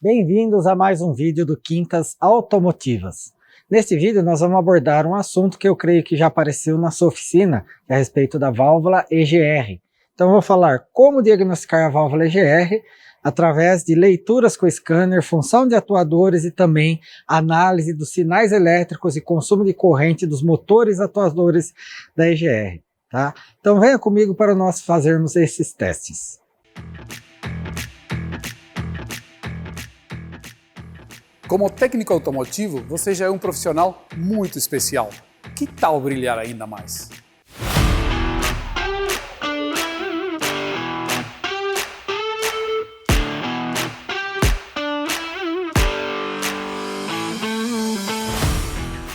Bem-vindos a mais um vídeo do Quintas Automotivas. Neste vídeo nós vamos abordar um assunto que eu creio que já apareceu na sua oficina, que é a respeito da válvula EGR. Então eu vou falar como diagnosticar a válvula EGR através de leituras com scanner, função de atuadores e também análise dos sinais elétricos e consumo de corrente dos motores atuadores da EGR. Tá? Então venha comigo para nós fazermos esses testes. Como técnico automotivo, você já é um profissional muito especial. Que tal brilhar ainda mais?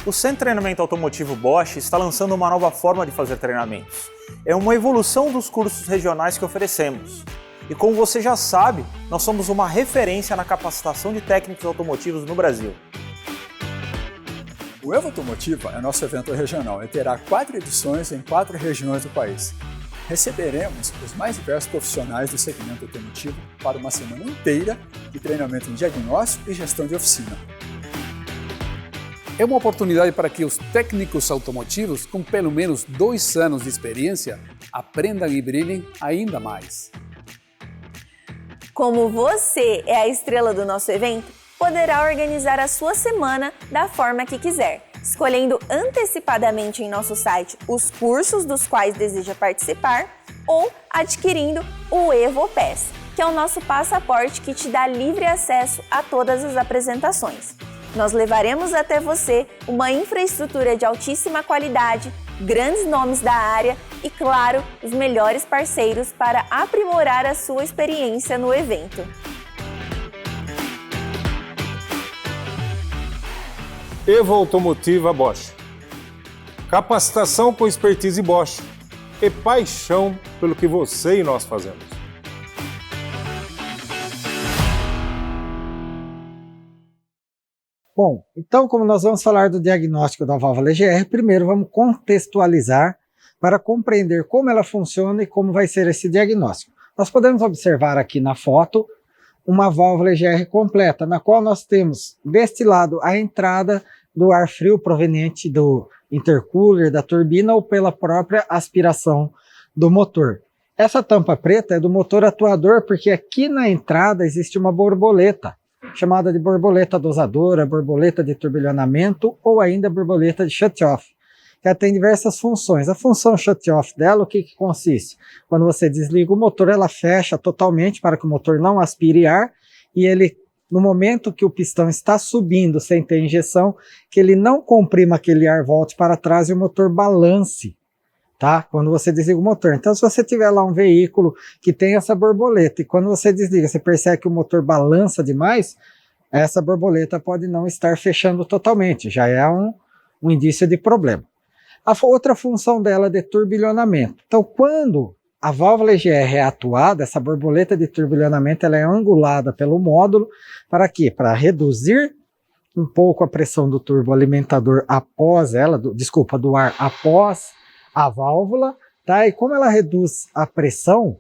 O Centro de Treinamento Automotivo Bosch está lançando uma nova forma de fazer treinamentos. É uma evolução dos cursos regionais que oferecemos. E como você já sabe, nós somos uma referência na capacitação de técnicos automotivos no Brasil. O Evo Automotiva é nosso evento regional e terá 4 edições em 4 regiões do país. Receberemos os mais diversos profissionais do segmento automotivo para uma semana inteira de treinamento em diagnóstico e gestão de oficina. É uma oportunidade para que os técnicos automotivos, com pelo menos 2 anos de experiência, aprendam e brilhem ainda mais. Como você é a estrela do nosso evento, poderá organizar a sua semana da forma que quiser, escolhendo antecipadamente em nosso site os cursos dos quais deseja participar ou adquirindo o Evo Pass, que é o nosso passaporte que te dá livre acesso a todas as apresentações. Nós levaremos até você uma infraestrutura de altíssima qualidade, grandes nomes da área e, claro, os melhores parceiros para aprimorar a sua experiência no evento. Evo Automotiva Bosch. Capacitação com expertise Bosch e paixão pelo que você e nós fazemos. Bom, então como nós vamos falar do diagnóstico da válvula EGR, primeiro vamos contextualizar para compreender como ela funciona e como vai ser esse diagnóstico. Nós podemos observar aqui na foto uma válvula EGR completa, na qual nós temos deste lado a entrada do ar frio proveniente do intercooler, da turbina ou pela própria aspiração do motor. Essa tampa preta é do motor atuador, porque aqui na entrada existe uma borboleta, chamada de borboleta dosadora, borboleta de turbilhonamento ou ainda borboleta de shut-off, que ela tem diversas funções. A função shut-off dela, o que consiste? Quando você desliga o motor, ela fecha totalmente para que o motor não aspire ar e ele, no momento que o pistão está subindo sem ter injeção, que ele não comprima aquele ar, volte para trás e o motor balance. Tá? Quando você desliga o motor. Então, se você tiver lá um veículo que tem essa borboleta e quando você desliga, você percebe que o motor balança demais, essa borboleta pode não estar fechando totalmente, já é um indício de problema. A outra função dela é de turbilhonamento. Então, quando a válvula EGR é atuada, essa borboleta de turbilhonamento ela é angulada pelo módulo, para quê? Para reduzir um pouco a pressão do turboalimentador após ela, do ar após a válvula, tá? E como ela reduz a pressão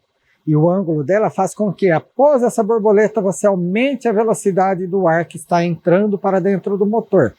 e o ângulo dela faz com que após essa borboleta você aumente a velocidade do ar que está entrando para dentro do motor.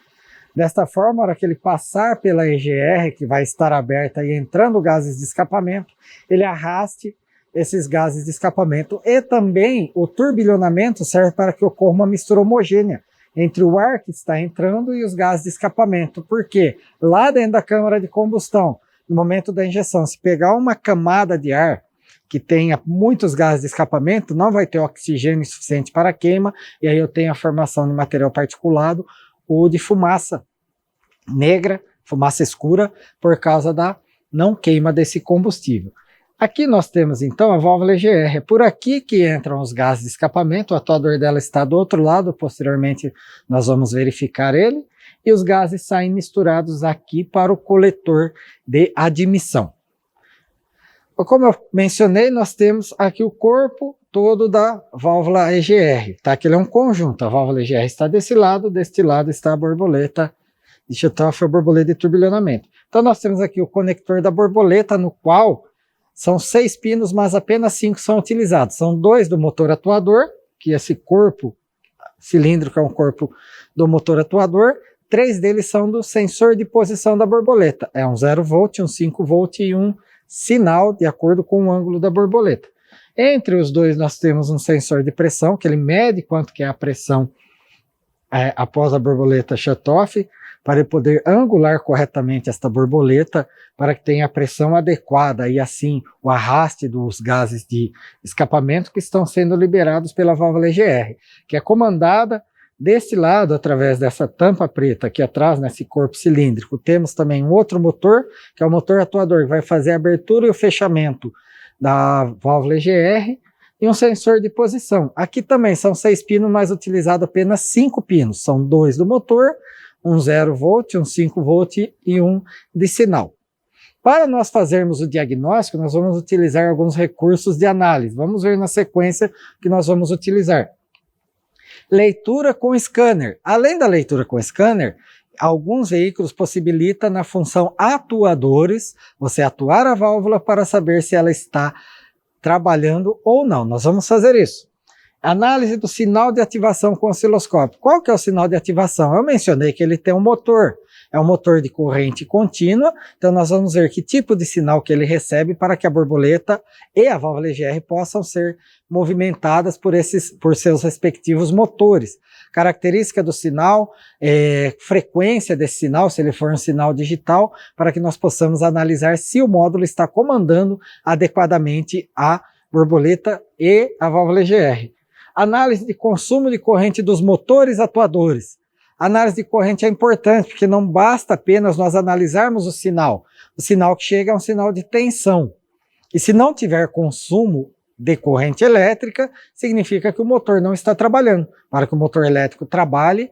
Desta forma, na hora que ele passar pela EGR, que vai estar aberta e entrando gases de escapamento, ele arraste esses gases de escapamento. E também o turbilhonamento serve para que ocorra uma mistura homogênea entre o ar que está entrando e os gases de escapamento. Porque lá dentro da câmara de combustão, no momento da injeção, se pegar uma camada de ar que tenha muitos gases de escapamento, não vai ter oxigênio suficiente para a queima, e aí eu tenho a formação de material particulado ou de fumaça negra, fumaça escura, por causa da não queima desse combustível. Aqui nós temos então a válvula EGR, é por aqui que entram os gases de escapamento, o atuador dela está do outro lado, posteriormente nós vamos verificar ele, e os gases saem misturados aqui para o coletor de admissão. Como eu mencionei, nós temos aqui o corpo todo da válvula EGR, tá? Que ele é um conjunto, a válvula EGR está deste lado está a borboleta de shut-off, a borboleta de turbilhonamento. Então nós temos aqui o conector da borboleta, no qual são 6 pinos, mas apenas 5 são utilizados. São 2 do motor atuador, que esse corpo cilíndrico é um corpo do motor atuador, 3 deles são do sensor de posição da borboleta. É um 0 volt, um 5 volt e um sinal de acordo com o ângulo da borboleta. Entre os dois nós temos um sensor de pressão, que ele mede quanto que é a pressão após a borboleta shut-off, para ele poder angular corretamente esta borboleta, para que tenha a pressão adequada e assim o arraste dos gases de escapamento que estão sendo liberados pela válvula EGR, que é comandada deste lado através dessa tampa preta aqui atrás, nesse corpo cilíndrico. Temos também um outro motor, que é o motor atuador, que vai fazer a abertura e o fechamento da válvula EGR, e um sensor de posição. Aqui também são 6 pinos, mas utilizado apenas 5 pinos. São 2 do motor, um 0 volt, um 5 volt e um de sinal. Para nós fazermos o diagnóstico, nós vamos utilizar alguns recursos de análise. Vamos ver na sequência que nós vamos utilizar. Leitura com scanner. Além da leitura com scanner, alguns veículos possibilitam na função atuadores, você atuar a válvula para saber se ela está trabalhando ou não. Nós vamos fazer isso. Análise do sinal de ativação com osciloscópio. Qual que é o sinal de ativação? Eu mencionei que ele tem um motor. É um motor de corrente contínua, então nós vamos ver que tipo de sinal que ele recebe para que a borboleta e a válvula EGR possam ser movimentadas por seus respectivos motores. Característica do sinal, frequência desse sinal, se ele for um sinal digital, para que nós possamos analisar se o módulo está comandando adequadamente a borboleta e a válvula EGR. Análise de consumo de corrente dos motores atuadores. Análise de corrente é importante, porque não basta apenas nós analisarmos o sinal. O sinal que chega é um sinal de tensão. E se não tiver consumo de corrente elétrica, significa que o motor não está trabalhando. Para que o motor elétrico trabalhe,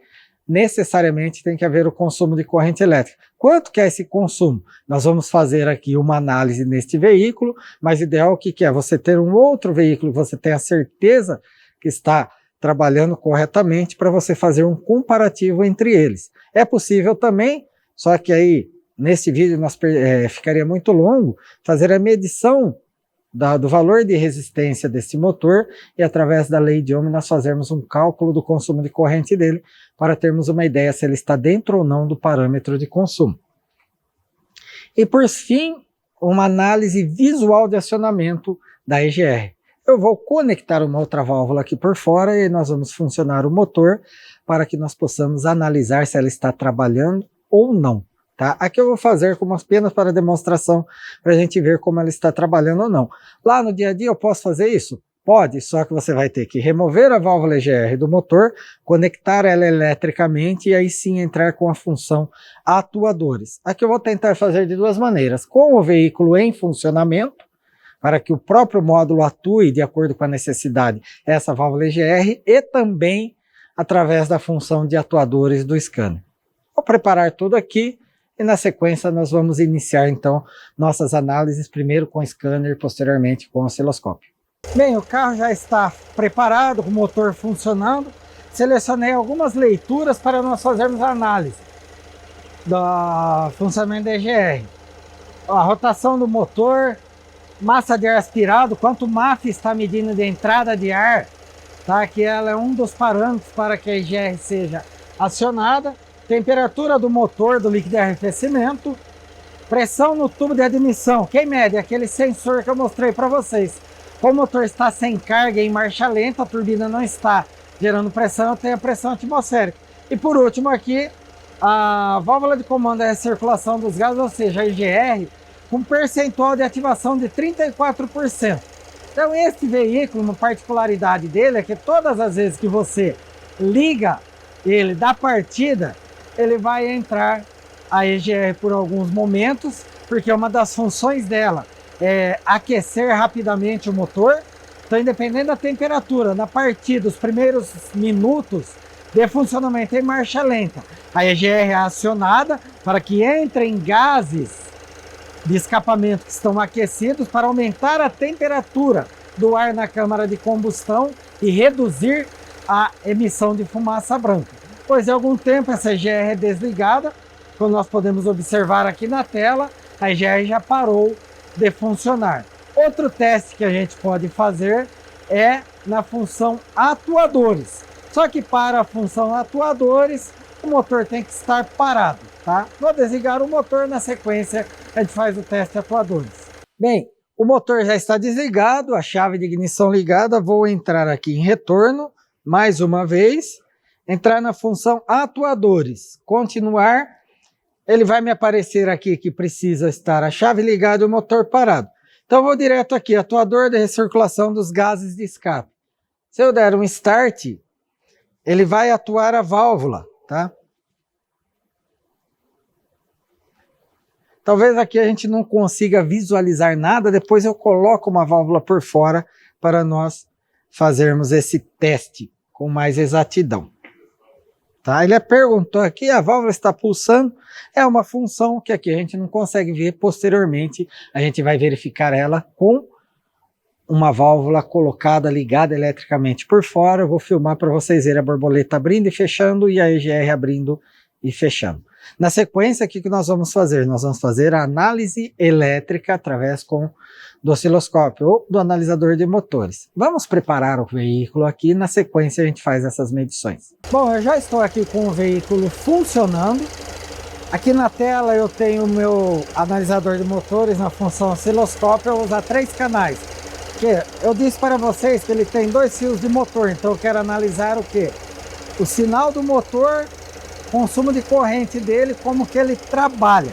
necessariamente tem que haver o consumo de corrente elétrica. Quanto que é esse consumo? Nós vamos fazer aqui uma análise neste veículo, mas o ideal o que é? Você ter um outro veículo que você tenha certeza que está trabalhando corretamente para você fazer um comparativo entre eles. É possível também, só que aí nesse vídeo ficaria muito longo, fazer a medição do valor de resistência desse motor e através da lei de Ohm nós fazermos um cálculo do consumo de corrente dele para termos uma ideia se ele está dentro ou não do parâmetro de consumo. E por fim, uma análise visual de acionamento da EGR. Eu vou conectar uma outra válvula aqui por fora e nós vamos funcionar o motor para que nós possamos analisar se ela está trabalhando ou não. Tá? Aqui eu vou fazer como apenas para demonstração, para a gente ver como ela está trabalhando ou não. Lá no dia a dia eu posso fazer isso? Pode, só que você vai ter que remover a válvula EGR do motor, conectar ela eletricamente e aí sim entrar com a função atuadores. Aqui eu vou tentar fazer de duas maneiras, com o veículo em funcionamento, para que o próprio módulo atue de acordo com a necessidade essa válvula EGR e também através da função de atuadores do scanner. Vou preparar tudo aqui e na sequência nós vamos iniciar então nossas análises, primeiro com o scanner e posteriormente com o osciloscópio. Bem, o carro já está preparado, com o motor funcionando. Selecionei algumas leituras para nós fazermos a análise do funcionamento da EGR. A rotação do motor, massa de ar aspirado, quanto MAF está medindo de entrada de ar, tá? Que ela é um dos parâmetros para que a EGR seja acionada. Temperatura do motor, do líquido de arrefecimento, pressão no tubo de admissão. Quem mede? Aquele sensor que eu mostrei para vocês. Como o motor está sem carga em marcha lenta, a turbina não está gerando pressão, eu tenho a pressão atmosférica. E por último aqui, a válvula de comando é a recirculação dos gases, ou seja, a EGR, com percentual de ativação de 34%. Então esse veículo, uma particularidade dele é que todas as vezes que você liga ele da partida, ele vai entrar a EGR por alguns momentos, porque uma das funções dela é aquecer rapidamente o motor. Então, independente da temperatura, na partida, os primeiros minutos de funcionamento em marcha lenta, a EGR é acionada para que entrem gases de escapamento que estão aquecidos para aumentar a temperatura do ar na câmara de combustão e reduzir a emissão de fumaça branca. Depois de algum tempo essa EGR é desligada, como nós podemos observar aqui na tela, a EGR já parou de funcionar. Outro teste que a gente pode fazer é na função atuadores. Só que para a função atuadores, o motor tem que estar parado, tá? Vou desligar o motor, na sequência a gente faz o teste atuadores. Bem, o motor já está desligado, a chave de ignição ligada, vou entrar aqui em retorno, mais uma vez, entrar na função atuadores, continuar, ele vai me aparecer aqui que precisa estar a chave ligada e o motor parado. Então vou direto aqui, atuador de recirculação dos gases de escape. Se eu der um start, ele vai atuar a válvula, tá? Talvez aqui a gente não consiga visualizar nada, depois eu coloco uma válvula por fora para nós fazermos esse teste com mais exatidão. Tá? Ele perguntou aqui, a válvula está pulsando, é uma função que aqui a gente não consegue ver, posteriormente a gente vai verificar ela com uma válvula colocada, ligada eletricamente por fora. Eu vou filmar para vocês verem a borboleta abrindo e fechando e a EGR abrindo e fechando. Na sequência, o que nós vamos fazer? Nós vamos fazer a análise elétrica através do osciloscópio ou do analisador de motores. Vamos preparar o veículo aqui, na sequência a gente faz essas medições. Bom, eu já estou aqui com o veículo funcionando. Aqui na tela eu tenho o meu analisador de motores na função osciloscópio, eu vou usar 3 canais. Porque eu disse para vocês que ele tem 2 fios de motor, então eu quero analisar o quê? O sinal do motor, consumo de corrente dele, como que ele trabalha.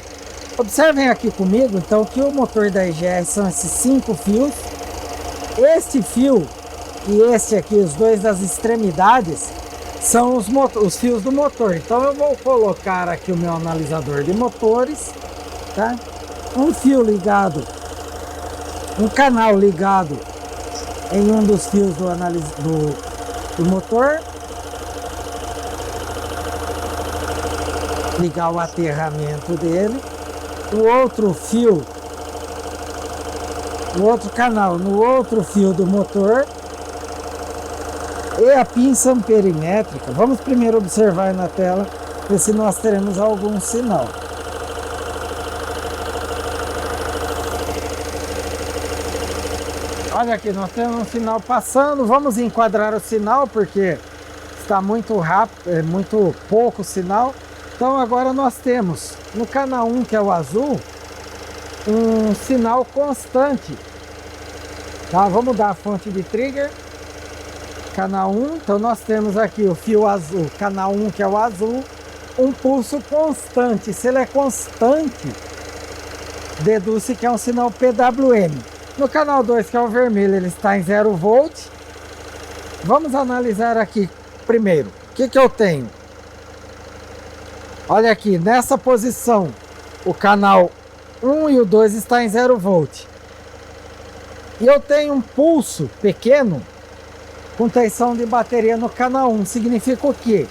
Observem aqui comigo, então, que o motor da EGR são esses 5 fios. Este fio e este aqui, os dois das extremidades, são os fios do motor. Então eu vou colocar aqui o meu analisador de motores, tá? Um fio ligado, um canal ligado em um dos fios do motor. Ligar o aterramento dele, o outro fio, o outro canal no outro fio do motor e a pinça amperimétrica. Vamos primeiro observar na tela, ver se nós teremos algum sinal. Olha aqui, nós temos um sinal passando, vamos enquadrar o sinal porque está muito rápido, muito pouco sinal. Então agora nós temos no canal 1, que é o azul, um sinal constante. Tá? Vamos dar a fonte de trigger. Canal 1, então nós temos aqui o fio azul, canal 1, que é o azul, um pulso constante. Se ele é constante, deduz-se que é um sinal PWM. No canal 2, que é o vermelho, ele está em 0 volt. Vamos analisar aqui primeiro. O que eu tenho? Olha aqui, nessa posição, o canal 1 e o 2 está em 0 volt. E eu tenho um pulso pequeno com tensão de bateria no canal 1. Significa o quê?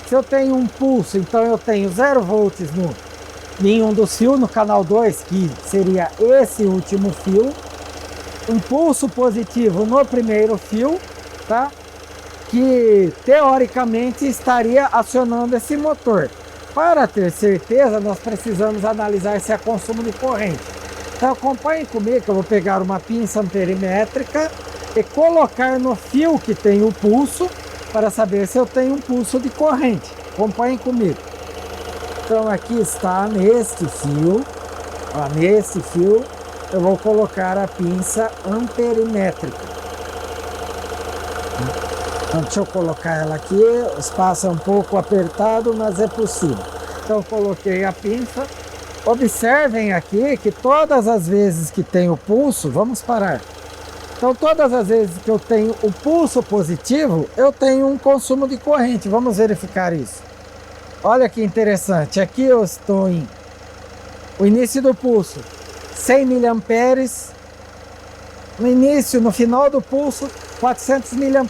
Se eu tenho um pulso, então eu tenho 0 volts em um dos fios, no canal 2, que seria esse último fio. Um pulso positivo no primeiro fio, tá? Que teoricamente estaria acionando esse motor. Para ter certeza, nós precisamos analisar se há consumo de corrente. Então acompanhem comigo que eu vou pegar uma pinça amperimétrica e colocar no fio que tem o pulso para saber se eu tenho um pulso de corrente. Acompanhem comigo. Então aqui está neste fio, ó, nesse fio eu vou colocar a pinça amperimétrica. Então, deixa eu colocar ela aqui, o espaço é um pouco apertado, mas é possível. Então eu coloquei a pinça. Observem aqui que todas as vezes que tem o pulso, vamos parar. Então todas as vezes que eu tenho o pulso positivo, eu tenho um consumo de corrente. Vamos verificar isso. Olha que interessante, aqui eu estou em o início do pulso, 100 mA, no final do pulso, 400 mA.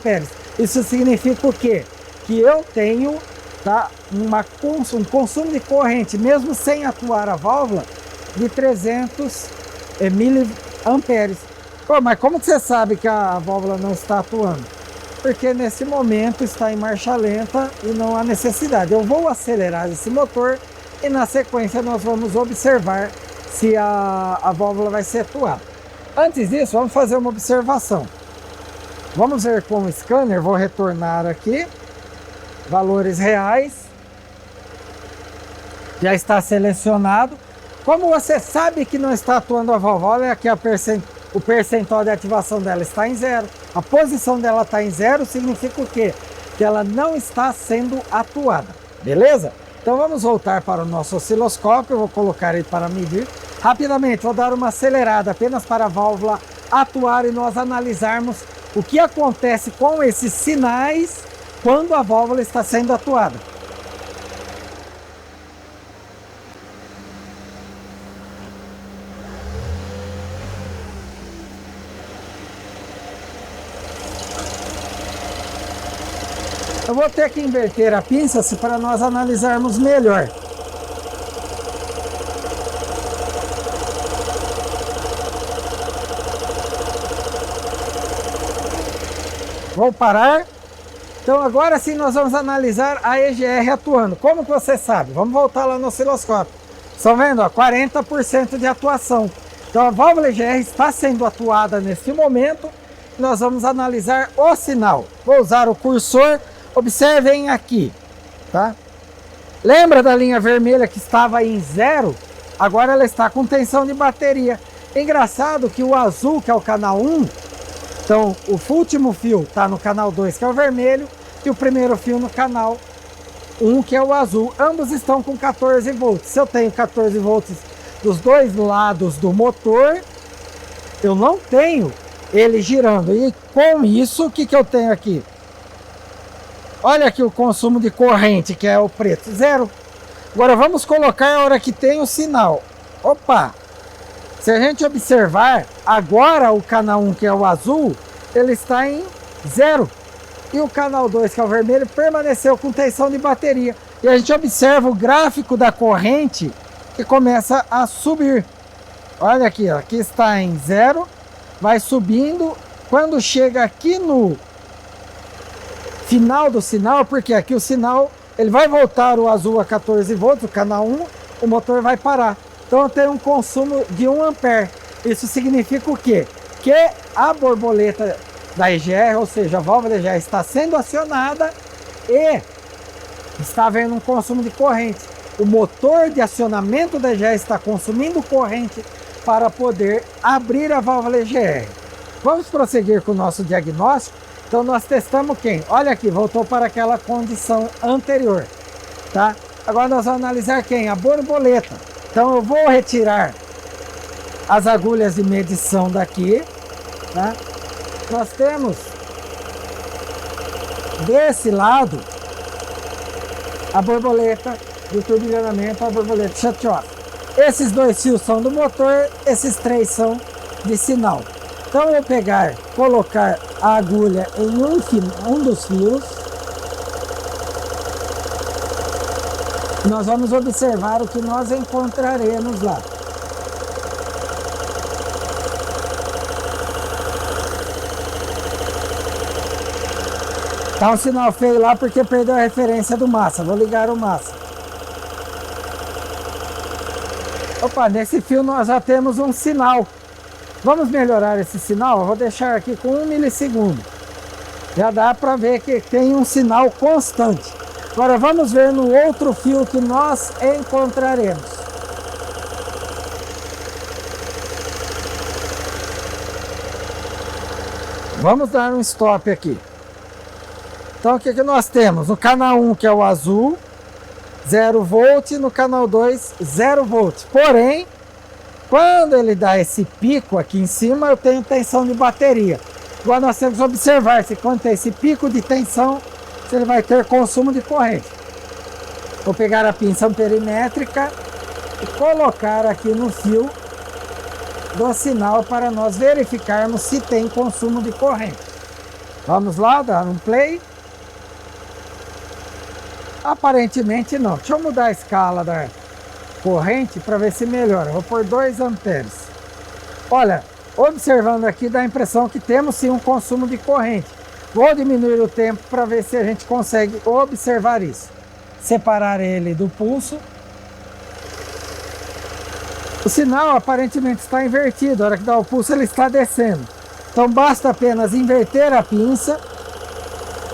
Isso significa o quê? Que eu tenho, tá, um consumo de corrente, mesmo sem atuar a válvula, de 300 mA. Pô, mas como que você sabe que a válvula não está atuando? Porque nesse momento está em marcha lenta e não há necessidade. Eu vou acelerar esse motor e na sequência nós vamos observar se a válvula vai ser atuada. Antes disso, vamos fazer uma observação. Vamos ver com o scanner, vou retornar aqui. valores reais. Já está selecionado. Como você sabe que não está atuando a válvula, olha aqui o percentual de ativação dela está em 0. A posição dela está em 0, significa o quê? Que ela não está sendo atuada, beleza? Então vamos voltar para o nosso osciloscópio, eu vou colocar ele para medir. Rapidamente, vou dar uma acelerada apenas para a válvula atuar e nós analisarmos o que acontece com esses sinais quando a válvula está sendo atuada. Eu vou ter que inverter a pinça para nós analisarmos melhor. Vou parar. Então agora sim nós vamos analisar a EGR atuando. Como que você sabe? Vamos voltar lá no osciloscópio. Estão vendo? Ó, 40% de atuação. Então a válvula EGR está sendo atuada neste momento. Nós vamos analisar o sinal. Vou usar o cursor. Observem aqui, tá? Lembra da linha vermelha que estava em 0? Agora ela está com tensão de bateria. Engraçado que o azul, que é o canal 1, então o último fio está no canal 2, que é o vermelho, e o primeiro fio no canal 1, que é o azul. Ambos estão com 14 volts. Se eu tenho 14 volts dos dois lados do motor, eu não tenho ele girando. E com isso, o que eu tenho aqui? Olha aqui o consumo de corrente, que é o preto, 0. Agora vamos colocar a hora que tem o sinal. Opa! Se a gente observar, agora o canal 1, que é o azul, ele está em 0. E o canal 2, que é o vermelho, permaneceu com tensão de bateria. E a gente observa o gráfico da corrente que começa a subir. Olha aqui, ó, aqui está em 0, vai subindo. Quando chega aqui no final do sinal, porque aqui o sinal ele vai voltar o azul a 14 volts, o canal 1, o motor vai parar. Então eu tenho um consumo de 1 ampere. Isso significa o quê? Que a borboleta da EGR, ou seja, a válvula EGR está sendo acionada e está havendo um consumo de corrente. O motor de acionamento da EGR está consumindo corrente para poder abrir a válvula EGR. Vamos prosseguir com o nosso diagnóstico. Então nós testamos quem? Olha aqui, voltou para aquela condição anterior, tá? Agora nós vamos analisar quem? A borboleta. Então eu vou retirar as agulhas de medição daqui, tá? Nós temos desse lado a borboleta do turbilhonamento, a borboleta shut-off. Esses 2 fios são do motor, esses 3 são de sinal. Então eu vou pegar, colocar a agulha em um dos fios. Nós vamos observar o que nós encontraremos lá. Tá um sinal feio lá porque perdeu a referência do massa. Vou ligar o massa. Opa, nesse fio nós já temos um sinal. Vamos melhorar esse sinal? Eu vou deixar aqui com 1 milissegundo. Já dá para ver que tem um sinal constante. Agora vamos ver no outro fio que nós encontraremos. Vamos dar um stop aqui. Então o que nós temos? No canal 1, que é o azul, 0 volt, no canal 2, 0 volt. Porém, quando ele dá esse pico aqui em cima, eu tenho tensão de bateria. Agora nós temos que observar se quando tem esse pico de tensão, se ele vai ter consumo de corrente. Vou pegar a pinça amperimétrica e colocar aqui no fio do sinal para nós verificarmos se tem consumo de corrente. Vamos lá, dar um play. Aparentemente não. Deixa eu mudar a escala da corrente para ver se melhora. Vou pôr 2 amperes. Olha, observando aqui dá a impressão que temos sim um consumo de corrente. Vou diminuir o tempo para ver se a gente consegue observar isso. Separar ele do pulso. O sinal aparentemente está invertido. A hora que dá o pulso ele está descendo. Então basta apenas inverter a pinça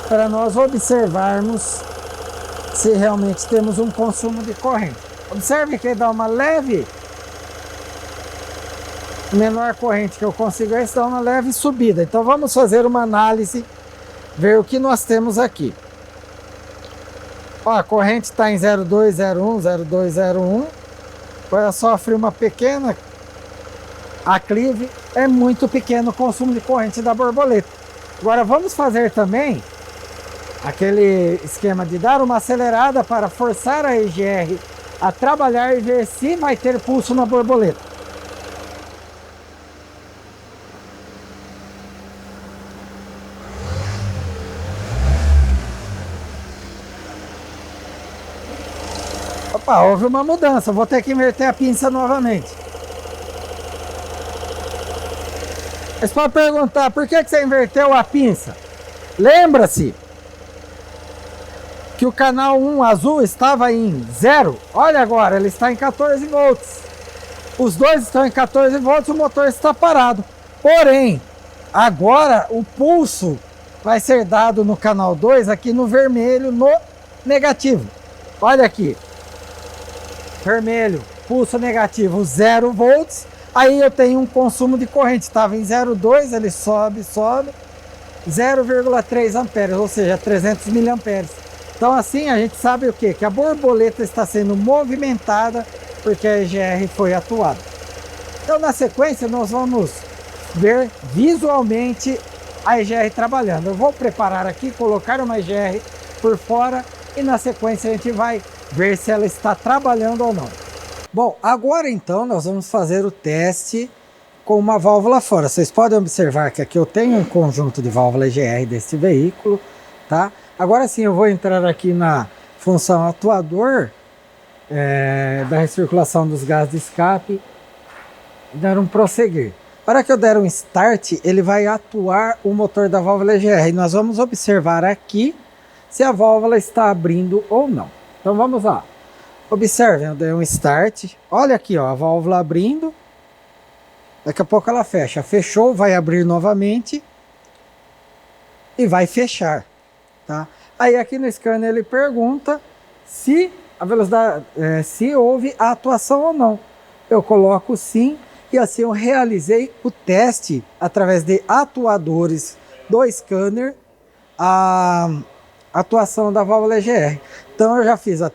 para nós observarmos se realmente temos um consumo de corrente. Observe que ele dá uma leve, menor corrente que eu consigo, esse dá uma leve subida. Então vamos fazer uma análise, ver o que nós temos aqui. Ó, a corrente está em 0201, 0201, ela sofre uma pequena aclive, é muito pequeno o consumo de corrente da borboleta. Agora vamos fazer também aquele esquema de dar uma acelerada para forçar a EGR a trabalhar e ver se vai ter pulso na borboleta. Opa, houve uma mudança, vou ter que inverter a pinça novamente. Mas pode perguntar, por que você inverteu a pinça? Lembra-se que o canal 1 azul estava em 0. Olha agora, ele está em 14 volts. Os dois estão em 14 volts, o motor está parado. Porém, agora o pulso vai ser dado no canal 2, aqui no vermelho, no negativo. Olha aqui. Vermelho, pulso negativo, 0 volts. Aí eu tenho um consumo de corrente, estava em 0,2, ele sobe, 0,3 amperes, ou seja, 300 miliamperes. Então assim a gente sabe o quê? Que a borboleta está sendo movimentada porque a EGR foi atuada. Então na sequência nós vamos ver visualmente a EGR trabalhando. Eu vou preparar aqui, colocar uma EGR por fora e na sequência a gente vai ver se ela está trabalhando ou não. Bom, agora então nós vamos fazer o teste com uma válvula fora. Vocês podem observar que aqui eu tenho um conjunto de válvula EGR desse veículo, tá? Agora sim eu vou entrar aqui na função atuador da recirculação dos gases de escape e dar um prosseguir. Para que eu der um start, ele vai atuar o motor da válvula EGR. E nós vamos observar aqui se a válvula está abrindo ou não. Então vamos lá. Observem, eu dei um start. Olha aqui, ó, a válvula abrindo. Daqui a pouco ela fecha. Fechou, vai abrir novamente e vai fechar, tá? Aí aqui no scanner ele pergunta se a velocidade, se houve a atuação ou não. Eu coloco sim e assim eu realizei o teste através de atuadores do scanner, a atuação da válvula EGR. Então eu já fiz a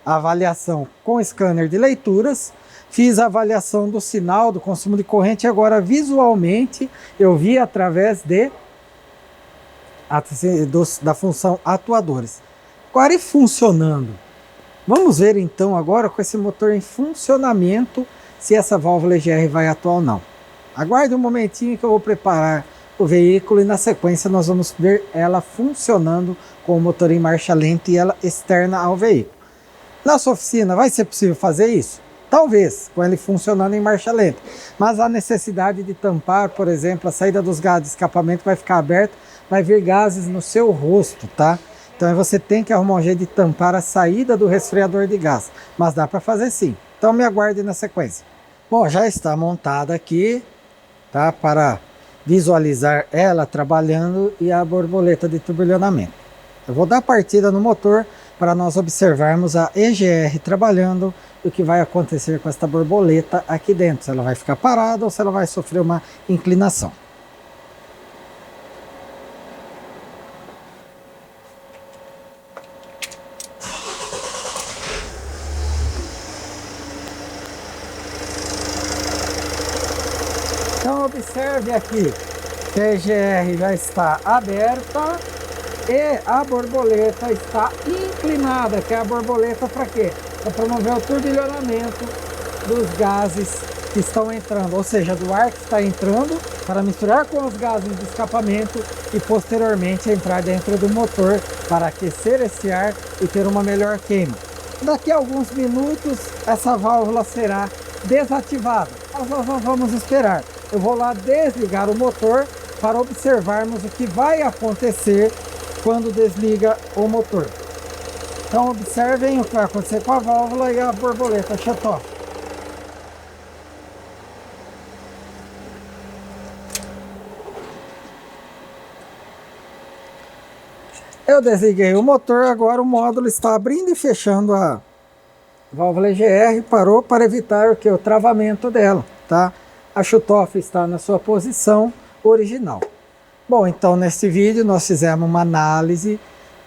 avaliação com scanner de leituras, fiz a avaliação do sinal, do consumo de corrente, e agora visualmente eu vi através da função atuadores. Agora e funcionando? Vamos ver então agora com esse motor em funcionamento se essa válvula EGR vai atuar ou não. Aguarde um momentinho que eu vou preparar o veículo e na sequência nós vamos ver ela funcionando com o motor em marcha lenta e ela externa ao veículo. Na sua oficina vai ser possível fazer isso? Talvez, com ele funcionando em marcha lenta. Mas a necessidade de tampar, por exemplo, a saída dos gases de escapamento vai ficar aberta, vai vir gases no seu rosto, tá? Então aí você tem que arrumar um jeito de tampar a saída do resfriador de gás. Mas dá para fazer sim. Então me aguarde na sequência. Bom, já está montada aqui, tá? Para visualizar ela trabalhando e a borboleta de turbulionamento. Eu vou dar partida no motor para nós observarmos a EGR trabalhando e o que vai acontecer com esta borboleta aqui dentro. Se ela vai ficar parada ou se ela vai sofrer uma inclinação. Então observe aqui que a EGR já está aberta e a borboleta está inclinada, que é a borboleta para quê? Para promover o turbilhonamento dos gases que estão entrando, ou seja, do ar que está entrando para misturar com os gases de escapamento e posteriormente entrar dentro do motor para aquecer esse ar e ter uma melhor queima. Daqui a alguns minutos essa válvula será desativada, mas nós não vamos esperar. Eu vou lá desligar o motor para observarmos o que vai acontecer quando desliga o motor. Então observem o que vai acontecer com a válvula e a borboleta shut-off. Eu desliguei o motor, agora o módulo está abrindo e fechando a válvula EGR, parou para evitar o travamento dela, tá? A shutoff está na sua posição original. Bom, então neste vídeo nós fizemos uma análise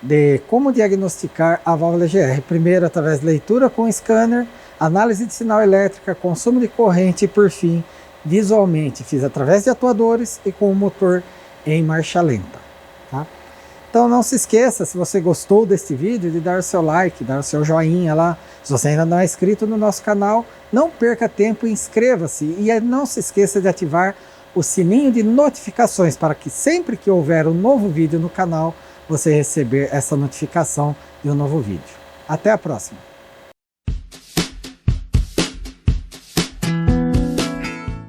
de como diagnosticar a válvula EGR. Primeiro através de leitura com scanner, análise de sinal elétrica, consumo de corrente e por fim, visualmente, fiz através de atuadores e com o motor em marcha lenta, tá? Então não se esqueça, se você gostou deste vídeo, de dar o seu like, dar o seu joinha lá. Se você ainda não é inscrito no nosso canal, não perca tempo e inscreva-se. E não se esqueça de ativar o sininho de notificações para que sempre que houver um novo vídeo no canal, você receber essa notificação de um novo vídeo. Até a próxima!